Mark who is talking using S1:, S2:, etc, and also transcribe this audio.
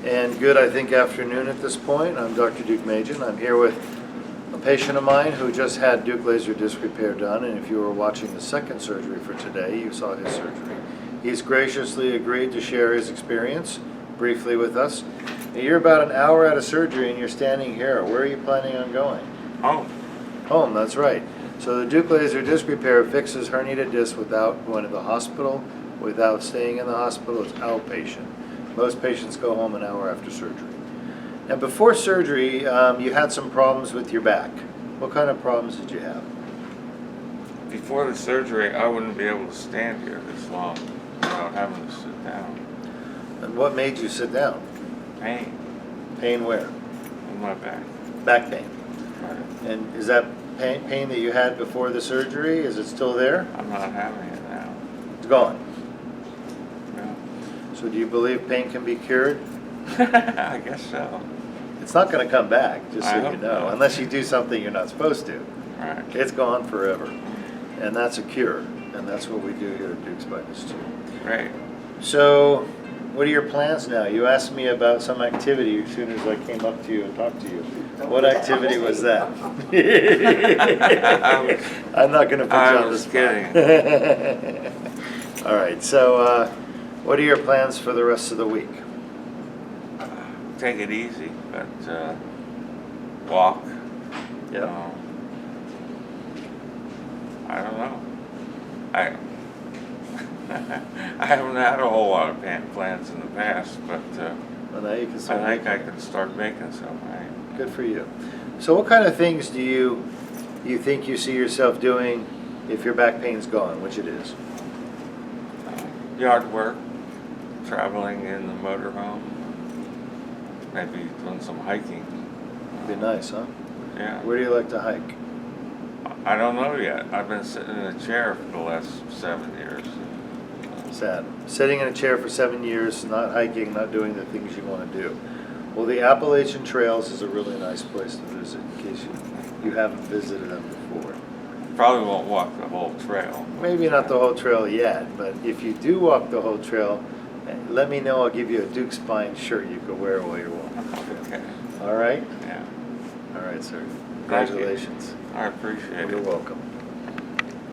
S1: And good, I think, afternoon at this point. I'm Dr. Deuk Majan. I'm here with a patient of mine who just had Deuk laser disc repair done, and if you were watching the second surgery for today, you saw his surgery. He's graciously agreed to share his experience briefly with us. And you're about an hour out of surgery and you're standing here. Where are you planning on going?
S2: Home.
S1: Home, that's right. So the Deuk laser disc repair fixes herniated disc without going to the hospital, without staying in the hospital. It's outpatient. Most patients go home an hour after surgery. Now before surgery, you had some problems with your back. What kind of problems did you have?
S2: Before the surgery, I wouldn't be able to stand here this long without having to sit down.
S1: And what made you sit down?
S2: Pain
S1: Pain where?
S2: in my back.
S1: Back pain.
S2: Right.
S1: And is that pain that you had before the surgery, is it still there?
S2: I'm not having it now.
S1: It's gone.
S2: No.
S1: So do you believe pain can be cured?
S2: I guess so.
S1: It's not going to come back, just
S2: I
S1: so you
S2: hope
S1: know,
S2: not.
S1: unless you do something you're not supposed to.
S2: Right.
S1: It's gone forever. And that's a cure. And that's what we do here at Deuk Spinus too.
S2: Great.
S1: So, what are your plans now? You asked me about some activity as soon as I came up to you and talked to you. What activity was that? I'm not going to put you
S2: I
S1: on the
S2: was
S1: spot.
S2: kidding.
S1: All right, so what are your plans for the rest of the week?
S2: Take it easy, but walk.
S1: Yep.
S2: I don't know. I haven't had a whole lot of plans in the past, but
S1: Well, now you can start
S2: I think I
S1: making-
S2: can start making some, right?
S1: Good for you. So what kind of things do you think you see yourself doing if your back pain's gone, which it is?
S2: Yard work, traveling in the motorhome, maybe doing some hiking.
S1: Be nice, huh?
S2: Yeah.
S1: Where do you like to hike?
S2: I don't know yet. I've been sitting in a chair for the last 7 years.
S1: Sad. Sitting in a chair for 7 years, not hiking, not doing the things you want to do. Well, the Appalachian Trails is a really nice place to visit in case you haven't visited them before.
S2: Probably won't walk the whole trail.
S1: Maybe not the whole trail yet, but if you do walk the whole trail, let me know. I'll give you a Deuk Spine shirt you can wear while you're walking.
S2: Okay.
S1: All right?
S2: Yeah.
S1: All right, sir.
S2: Thank you.
S1: Congratulations.
S2: I appreciate it.
S1: You're welcome.